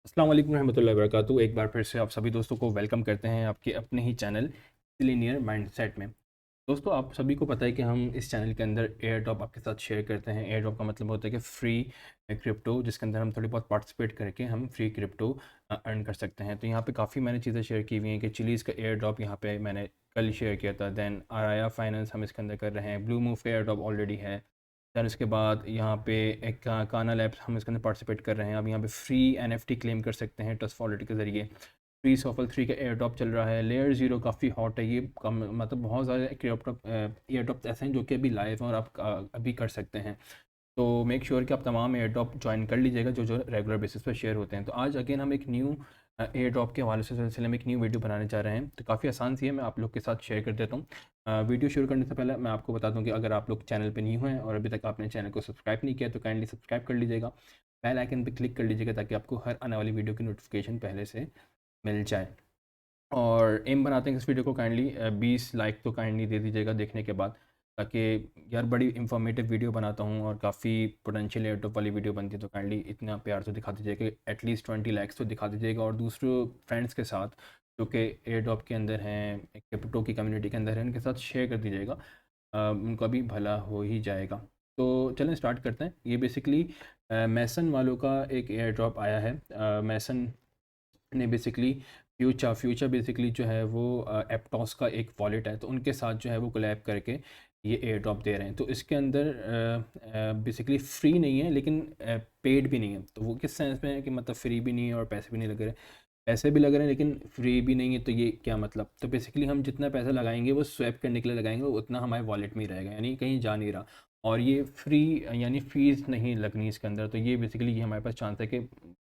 अस्सलाम वालेकुम रहमतुल्लाहि व बरकातुहू। एक बार फिर से आप सभी दोस्तों को वेलकम करते हैं आपके अपने ही चैनल सिलीनियर माइंडसेट में। दोस्तों, आप सभी को पता है कि हम इस चैनल के अंदर एयर ड्रॉप आपके साथ शेयर करते हैं। एयर ड्रॉप का मतलब होता है कि फ्री क्रिप्टो, जिसके अंदर हम थोड़ी बहुत पार्टिसिपेट करके हम फ्री क्रिप्टो अर्न कर सकते हैं। तो यहाँ पे काफ़ी मैंने चीज़ें शेयर की हुई हैं कि चिलीज़ का एयर ड्रॉप यहाँ पे मैंने कल शेयर किया था। दैन आराया फाइनेंस हम इसके अंदर कर रहे हैं। ब्लू मूव का एयर ड्रॉप ऑलरेडी है। दैन उसके बाद यहाँ पे एक काना लैब्स हम इसके अंदर पार्टिसिपेट कर रहे हैं। अब यहाँ पे फ्री एनएफटी क्लेम कर सकते हैं ट्रस्ट वॉलेट के ज़रिए। फ्री सॉफल 3 का एयर ड्रॉप चल रहा है। लेयर ज़ीरो काफ़ी हॉट है। ये कम मतलब बहुत सारे एयर ड्रॉप ऐसे हैं जो कि अभी लाइव हैं और आप अभी कर सकते हैं। तो मेक श्योर कि आप तमाम एयर ड्रॉप ज्वाइन कर लीजिएगा जो जो रेगुलर बेसिस पर शेयर होते हैं। तो आज अगेन हम एक न्यू एयर ड्रॉप के हवाले से सिलसिले में एक न्यू वीडियो बनाने जा रहे हैं। तो काफ़ी आसान सी है, मैं आप लोग के साथ शेयर कर देता हूँ। वीडियो शुरू करने से पहले मैं आपको बता दूं कि अगर आप लोग चैनल पे न्यू हैं और अभी तक आपने चैनल को सब्सक्राइब नहीं किया तो काइंडली सब्सक्राइब कर लीजिएगा। बेल आइकन पे क्लिक कर लीजिएगा ताकि आपको हर आने वाली वीडियो की नोटिफिकेशन पहले से मिल जाए। और एम बनाते हैं कि इस वीडियो को काइंडली 20 लाइक तो काइंडली दे दीजिएगा देखने के बाद, ताकि यार बड़ी इंफॉर्मेटिव वीडियो बनाता हूँ और काफ़ी पोटेंशियल एयरटॉप वाली वीडियो बनती है। तो काइंडली इतना प्यार से दिखा दीजिएगा कि एटलीस्ट 20 लाइक्स तो दिखा दीजिएगा। और दूसरों फ्रेंड्स के साथ जो कि एयरड्रॉप के अंदर हैं, क्रिप्टो की कम्युनिटी के अंदर हैं, उनके साथ शेयर कर दीजिएगा। उनका भी भला हो ही जाएगा। तो चलें स्टार्ट करते हैं। ये बेसिकली मैसन वालों का एक एयर ड्रॉप आया है। मैसन ने बेसिकली फ्यूचर बेसिकली जो है वो एप्टॉस का एक वॉलेट है, तो उनके साथ जो है वो कोलैब करके ये एयर ड्रॉप दे रहे हैं। तो इसके अंदर बेसिकली फ्री नहीं है लेकिन पेड भी नहीं है। तो वो किस सेंस में है कि मतलब फ्री भी नहीं है और पैसे भी नहीं लग रहे। पैसे भी लग रहे हैं लेकिन फ्री भी नहीं है, तो ये क्या मतलब। तो बेसिकली हम जितना पैसा लगाएंगे वो स्वैप करने के लिए लगाएंगे, वो उतना हमारे वॉलेट में ही रहेगा, यानी कहीं जा नहीं रहा। और ये फ्री यानी फ़ीस नहीं लगनी इसके अंदर। तो ये बेसिकली ये हमारे पास चांस है कि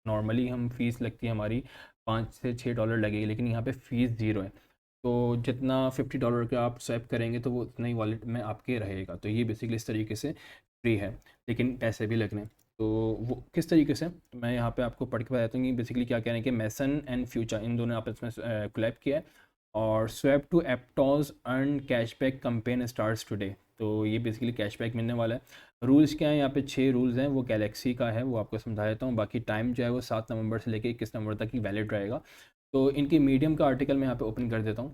नॉर्मली हम फ़ीस लगती है हमारी $5 से $6 लगेगी, लेकिन यहाँ पे फ़ीस ज़ीरो है। तो जितना $50 का आप स्वैप करेंगे तो वो उतना ही वॉलेट में आपके रहेगा। तो ये बेसिकली इस तरीके से फ्री है, लेकिन पैसे भी लगने। तो वो किस तरीके से, मैं यहाँ पे आपको पढ़ के बताता हूँ कि बेसिकली क्या कह रहे हैं कि मैसन एंड फ्यूचर इन दोनों आपस में कोलैब किया है। और swap to Aptos earn cashback campaign starts today. तो ये बेसिकली कैशबैक मिलने वाला है। रूल्स क्या है, यहाँ पे 6 रूल्स हैं। वो गैलेक्सी का है, वो आपको समझा देता हूँ। बाकी टाइम जो है वो 7 नवंबर से लेकर 21 नवंबर तक ही वैलिड रहेगा। तो इनकी मीडियम का आर्टिकल मैं यहाँ पे ओपन कर देता हूँ।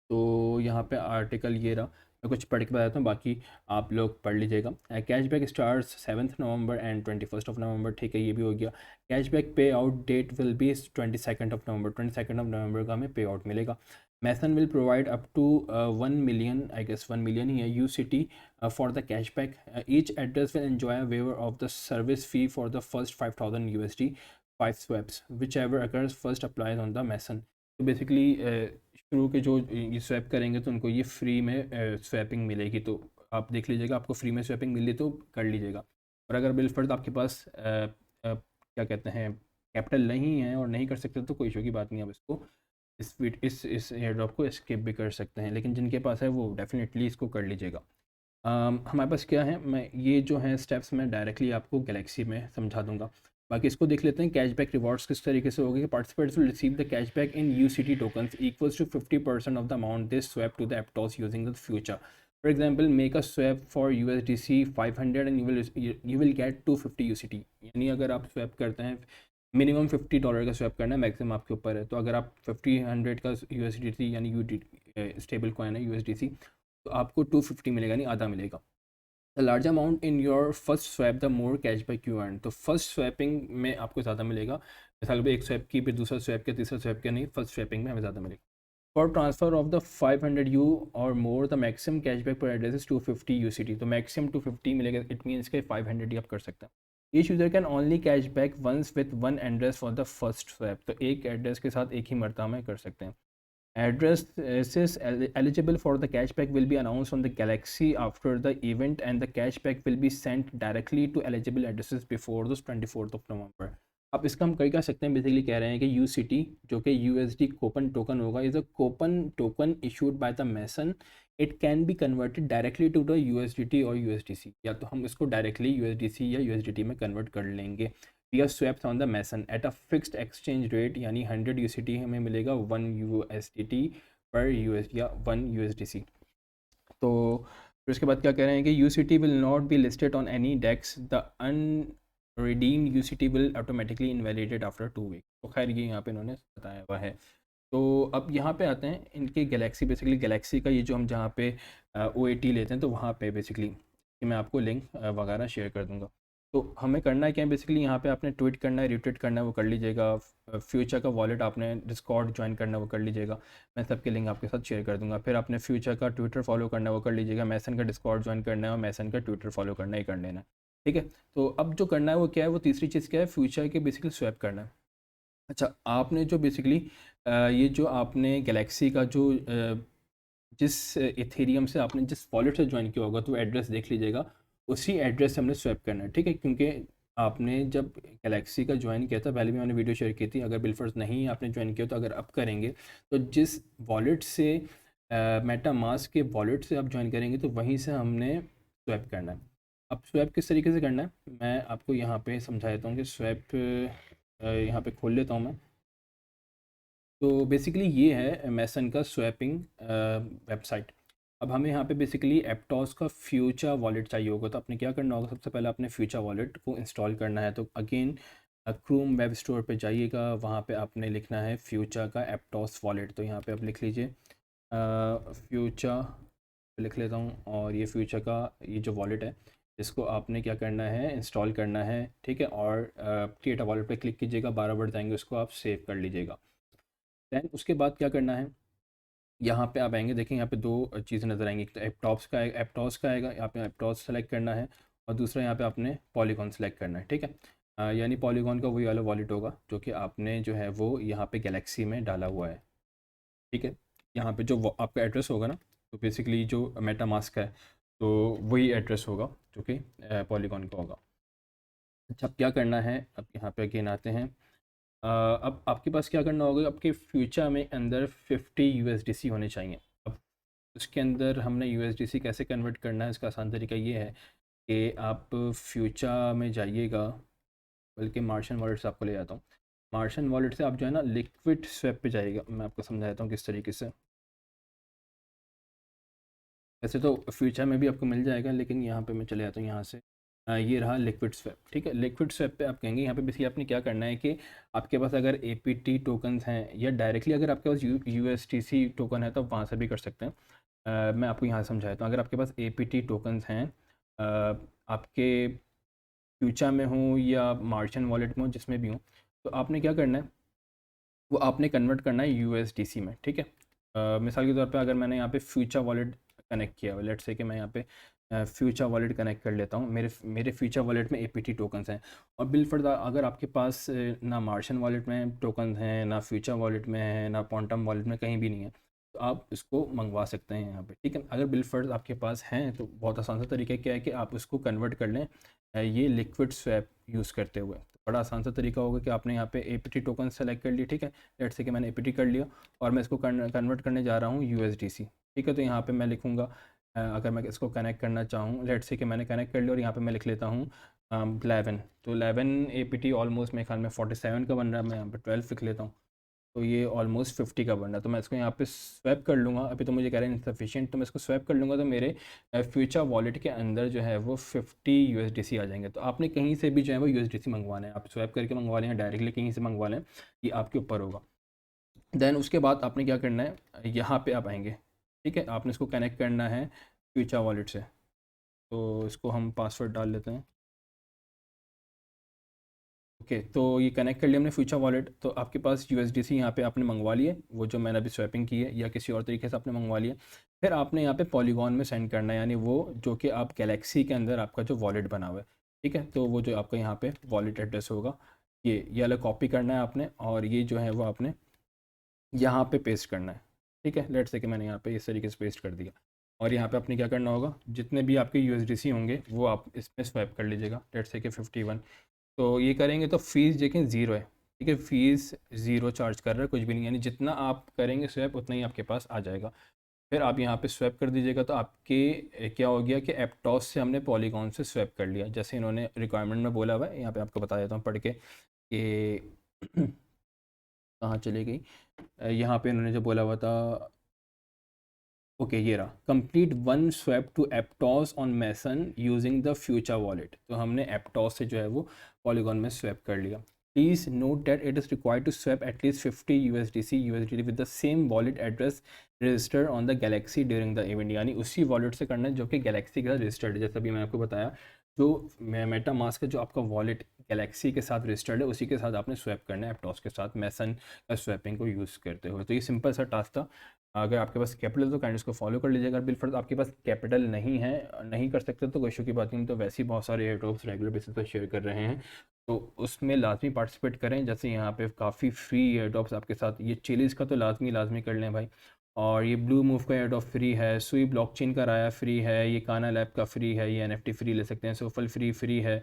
तो यहाँ पे आर्टिकल ये रहा, मैं कुछ पढ़ के बताता हूँ, बाकी आप लोग पढ़ लीजिएगा। Cashback starts 7 November and 21 November. ठीक है, ये भी हो गया। Cashback pay out date will be 22 November. 22 November का हमें पे आउट मिलेगा। Mason will provide up to 1 million, I guess 1 million ही है, UCT for the cashback. Each address will enjoy waiver of the service fee for the first 5000 USD 5 swaps whichever occurs first applies on the Meson. तो basically शुरू के जो ये swap करेंगे तो उनको ये फ्री में स्वैपिंग मिलेगी। तो आप देख लीजिएगा, आपको फ्री में स्वैपिंग मिली तो कर लीजिएगा। और अगर बिलफर्द आपके पास क्या कहते हैं कैपिटल नहीं है और नहीं कर सकते तो कोई इशू की बात नहीं है। आप इसको इस एयर ड्रॉप को स्किप भी कर सकते हैं, लेकिन जिनके पास है वो डेफिनेटली इसको कर लीजिएगा। हमारे पास क्या है, मैं ये जो है स्टेप्स मैं डायरेक्टली आपको गैलेक्सी में समझा दूंगा। बाकी इसको देख लेते हैं। कैशबैक रिवॉर्ड्स किस तरीके से होगी। Participates will receive the cashback in UCT tokens equals to 50% of the amount they swap to the Aptos using the future. For example, make a swap for USDC 500 and you will get 250 UCT। यानी अगर आप swap करते हैं, minimum $50 का swap करना है, maximum आपके ऊपर है। तो अगर आप 50 100 का USDC यानी स्टेबल कॉइन है USDC, तो आपको 250 मिलेगा, यानी आधा मिलेगा। The large amount in your first swap the more cashback you earn. तो फर्स्ट स्वैपिंग में आपको ज़्यादा मिलेगा। मिसाल एक स्वैप की, फिर दूसरा स्वैप किया, तीसरा स्वैप किया, नहीं, फर्स्ट स्वैपिंग में हमें ज़्यादा मिलेगा। For transfer of the 500 you और मोर द मैक्सिमम कैशबैक पर एड्रेस इज 250 UCT। तो मैक्सिमम 250 मिलेगा, इट मीन्स के 500 ही आप कर सकते हैं। Each user can only cashback once with one address for the first swap. तो एक एड्रेस के साथ एक ही मरतबा में कर सकते हैं। Addresses eligible for the cashback will be announced on the Galaxy after the event, and the cashback will be sent directly to eligible addresses before the 24th of November. अब इसका हम कई कह सकते हैं, बेसिकली कह रहे हैं कि UCT जो कि USD कोपन टोकन होगा, is a coupon token issued by the Meson. It can be converted directly to the USDT और USDC, या तो हम इसको डायरेक्टली USDC या USDT में कन्वर्ट कर लेंगे। via swaps on the Mason at a fixed exchange rate, यानी 100 UCT हमें मिलेगा 1 USDT पर US या 1 USDC। तो फिर उसके बाद क्या कह रहे हैं कि UCT will not be listed on any DEX। The redeem UCT will automatically invalidate after 2 week. तो खैर ये यहाँ पे इन्होंने बताया हुआ है। तो अब यहाँ पे आते हैं इनके गैलेक्सी, बेसिकली गैलेक्सी का ये जो हम जहाँ पे OAT लेते हैं तो वहाँ पे बेसिकली कि मैं आपको लिंक वगैरह शेयर कर दूँगा। तो हमें करना है क्या है, बेसिकली यहाँ पे आपने ट्वीट करना है, रिट्वीट करना है, वो कर लीजिएगा। फ्यूचर का वॉलेट आपने डिस्कॉर्ड ज्वाइन करना है, वो कर लीजिएगा। मैं सबके लिंक आपके साथ शेयर कर दूँगा। फिर आपने फ्यूचर का ट्विटर फॉलो करना है, वो कर लीजिएगा। मैसन का डिस्कॉर्ड ज्वाइन करना है और मैसन का ट्विटर फॉलो करना ही कर लेना है। ठीक है। तो अब जो करना है वो क्या है, वो तीसरी चीज़ क्या है, फ्यूचर के बेसिकली स्वैप करना है। अच्छा, आपने जो बेसिकली ये जो आपने गैलेक्सी का जो जिस इथेरियम से आपने जिस वॉलेट से ज्वाइन किया होगा तो एड्रेस देख लीजिएगा, उसी एड्रेस से हमने स्वैप करना है। ठीक है, क्योंकि आपने जब गैलेक्सी का ज्वाइन किया था, पहले भी मैंने वीडियो शेयर की थी, अगर बिलफर्स नहीं आपने ज्वाइन किया तो अगर अब करेंगे तो जिस वॉलेट से मेटा मास्क के वॉलेट से आप ज्वाइन करेंगे तो वहीं से हमने स्वैप करना है। अब स्वैप किस तरीके से करना है मैं आपको यहाँ पे समझा देता हूँ कि स्वैप यहाँ पे खोल लेता हूँ मैं। तो बेसिकली ये है मैसन का स्वैपिंग वेबसाइट। अब हमें यहाँ पे बेसिकली एप्टॉस का फ्यूचर वॉलेट चाहिए होगा, तो आपने क्या करना होगा, सबसे पहले आपने फ्यूचर वॉलेट को इंस्टॉल करना है। तो अगेन क्रोम वेब स्टोर पे जाइएगा, वहाँ पे आपने लिखना है फ्यूचर का एप्टॉस वॉलेट। तो यहाँ पे आप लिख लीजिए फ्यूचर, लिख लेता हूँ, और ये फ्यूचर का ये जो वॉलेट है इसको आपने क्या करना है, इंस्टॉल करना है। ठीक है, और क्रिएट अ वॉलेट पे क्लिक कीजिएगा, 12 बढ़ जाएंगे, उसको आप सेव कर लीजिएगा। दैन उसके बाद क्या करना है, यहाँ पे आप आएंगे, देखें यहाँ पे दो चीज़ें नज़र आएंगी। एक तो एप्टॉस का आएगा, यहाँ पे एप्टॉस सेलेक्ट करना है, और दूसरा यहाँ पे आपने पॉलीगॉन सेलेक्ट करना है। ठीक है, यानी पॉलीगॉन का वही वाला वॉलेट होगा जो कि आपने जो है वो यहाँ पे गैलेक्सी में डाला हुआ है। ठीक है, यहाँ पे जो आपका एड्रेस होगा ना, तो बेसिकली जो मेटा मास्क है तो वही एड्रेस होगा जो कि पॉलीगॉन का होगा। अच्छा, अब क्या करना है, अब यहाँ पे अगेन आते हैं। अब आपके पास क्या करना होगा, आपके फ्यूचर में अंदर 50 USDC होने चाहिए। अब उसके अंदर हमने USDC कैसे कन्वर्ट करना है, इसका आसान तरीका ये है कि आप फ्यूचर में जाइएगा, बल्कि मार्शन वॉलेट से आपको ले जाता हूँ। मार्शन वॉलेट से आप जो है ना लिक्विड स्वैप पे जाइएगा, मैं आपको समझा देता हूँ किस तरीके से। वैसे तो फ्यूचर में भी आपको मिल जाएगा, लेकिन यहाँ पे मैं चले जाता हूँ यहाँ से। ये रहा लिक्विड स्वैप। ठीक है, लिक्विड स्वैप पे आप कहेंगे, यहाँ पे बेसिकली आपने क्या करना है कि आपके पास अगर APT टोकन्स हैं या डायरेक्टली अगर आपके पास USDC टोकन है तो आप वहाँ से भी कर सकते हैं। मैं आपको यहाँ समझाता हूँ। अगर आपके पास APT टोकन्स हैं, आपके फ्यूचर में हो या मार्चन वॉलेट में हो, जिसमें भी हो, तो आपने क्या करना है, वो आपने कन्वर्ट करना है USDC में। ठीक है, मिसाल के तौर पे अगर मैंने यहाँ पे फ्यूचर वॉलेट कनेक्ट किया हुआ, लेट्स से कि मैं यहाँ पे फ्यूचर वॉलेट कनेक्ट कर लेता हूँ, मेरे मेरे फ्यूचर वॉलेट में APT टोकन्स हैं, और बिलफर्द अगर आपके पास ना मार्शन वॉलेट में टोकन्स हैं, ना फ्यूचर वॉलेट में है, ना क्वांटम वॉलेट में, कहीं भी नहीं है, तो आप इसको मंगवा सकते हैं यहाँ पे। ठीक है, अगर बिलफर्द आपके पास हैं तो बहुत आसान सा तरीका क्या है कि आप उसको कन्वर्ट कर लें ये लिक्विड स्वैप यूज़ करते हुए। तो बड़ा आसान सा तरीका होगा कि आपने यहाँ पे APT टोकन सेलेक्ट कर लिया। ठीक है, लेट्स से कि मैंने APT कर लिया और मैं इसको कन्वर्ट करने जा रहा हूँ USDC। ठीक है, तो यहाँ पे मैं लिखूँगा अगर मैं इसको कनेक्ट करना चाहूँ, लेट्स से कि मैंने कनेक्ट कर लिया, और यहाँ पे मैं लिख लेता हूँ 11। तो 11 APT ऑलमोस्ट मेरे ख्याल में 47 का बन रहा है, मैं यहाँ पे 12 लिख लेता हूँ, तो ये ऑलमोस्ट 50 का बन रहा है। तो मैं इसको यहाँ पे स्वैप कर लूँगा। अभी तो मुझे कह रहे हैं इनसफिशिएंट, तो मैं इसको स्वैप कर लूँगा, तो मेरे फ्यूचर वॉलेट के अंदर जो है वो 50 USDC आ जाएंगे। तो आपने कहीं से भी जो है वो USDC मंगवाना है, आप स्वैप करके मंगवा लें, डायरेक्टली कहीं से मंगवा लें, ये आपके ऊपर होगा। देन उसके बाद आपने क्या करना है, यहाँ पर आप आएँगे। ठीक है, आपने इसको कनेक्ट करना है फ्यूचर वॉलेट से, तो इसको हम पासवर्ड डाल लेते हैं। ओके, तो ये कनेक्ट कर लिया हमने फ्यूचर वॉलेट। तो आपके पास USDC यहाँ पे आपने मंगवा लिए, वो जो मैंने अभी स्वैपिंग की है, या किसी और तरीके से आपने मंगवा लिया। फिर आपने यहाँ पे पॉलीगॉन में सेंड करना है, यानी वो जो कि आप गैलेक्सी के अंदर आपका जो वॉलेट बना हुआ है। ठीक है, तो वो जो आपका यहाँ पे वॉलेट एड्रेस होगा, ये अलग कॉपी करना है आपने, और ये जो है वो आपने यहाँ पे पेस्ट करना है। ठीक है, लेट्स से कि मैंने यहाँ पे इस तरीके से पेस्ट कर दिया, और यहाँ पे आपने क्या करना होगा, जितने भी आपके USDC होंगे वो आप इसमें स्वैप कर लीजिएगा। लेट्स से कि 51। तो ये करेंगे तो फ़ीस देखें ज़ीरो है। ठीक है, फ़ीस ज़ीरो चार्ज कर रहा है, कुछ भी नहीं, यानी जितना आप करेंगे स्वैप उतना ही आपके पास आ जाएगा। फिर आप यहाँ पे स्वैप कर दीजिएगा, तो आपके क्या हो गया कि एप्टॉस से हमने पॉलीगॉन से स्वैप कर लिया, जैसे इन्होंने रिक्वायरमेंट में बोला हुआ है। यहाँ पे आपको बता देता हूँ पढ़ के कि कहाँ चली गई, यहाँ पे इन्होंने जो बोला हुआ था, ओके, ये रहा, complete one swap to Aptos on Mason using the future wallet. तो हमने एप्टॉस से जो है वो पॉलीगॉन में स्वैप कर लिया। Please note that it is required to swap at least 50 USDT with the same wallet address registered on the Galaxy during the event. यानी उसी वॉलेट से करना है जो कि गैलेक्सी के साथ रजिस्टर्ड है। जैसा भी मैंने आपको बताया, जो मेटा मास्क का जो आपका वॉलेट गैलेक्सी के साथ रजिस्टर्ड है उसी के साथ आपने स्वैप करना है एप्टॉस के साथ मैसन का स्वैपिंग को यूज़ करते हुए। तो ये सिंपल सा टास्क था। अगर आपके पास कैपिटल तो काइंड उसको फॉलो कर लीजिएगा। अगर बिलफर्ज आपके पास कैपिटल नहीं है, नहीं कर सकते, तो कोई इशू की बात नहीं। तो वैसे ही बहुत सारे एयर ड्रॉप्स रेगुलर बेसिस पर शेयर कर रहे हैं, तो उसमें लाजमी पार्टिसिपेट करें। जैसे यहाँ पे काफ़ी फ्री एयर ड्रॉप्स आपके साथ, ये चिलीज़ का तो लाजमी कर लें भाई। और ये ब्लू मूव का एयर ड्रॉप फ्री है, सुई ब्लॉकचेन का राया फ्री है, ये काना लैब का फ्री है, ये एनएफटी फ्री ले सकते हैं, सोफल फ्री है।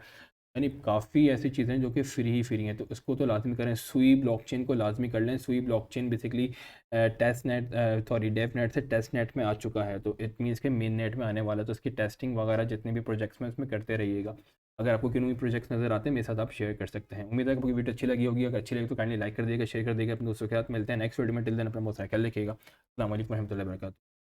यानी काफ़ी ऐसी चीज़ें हैं जो कि फ्री हैं, तो इसको तो लाजमी करें। सुई ब्लॉकचेन को लाजमी कर लें। Sui blockchain basically test net sorry dev net से टेस्ट नेट में आ चुका है, तो इट मीन्स के मेन नेट में आने वाला है। तो इसकी टेस्टिंग वगैरह जितने भी प्रोजेक्ट्स में उसमें करते रहिएगा। अगर आपको कोई भी प्रोजेक्ट्स नज़र आते हैं मेरे साथ आप शेयर कर सकते हैं। उम्मीद है आपको वीडियो अच्छी लगी होगी। अगर अच्छी लगी तो काइंडली लाइक कर दिएगा, शेयर कर दिएगा अपने दोस्तों के साथ। मिलते हैं नेक्स्ट वीडियो में। टिल देन अपना बहुत सारा ख्याल रखिएगा। अस्सलाम वालेकुम रहमतुल्लाहि व बरकातहू।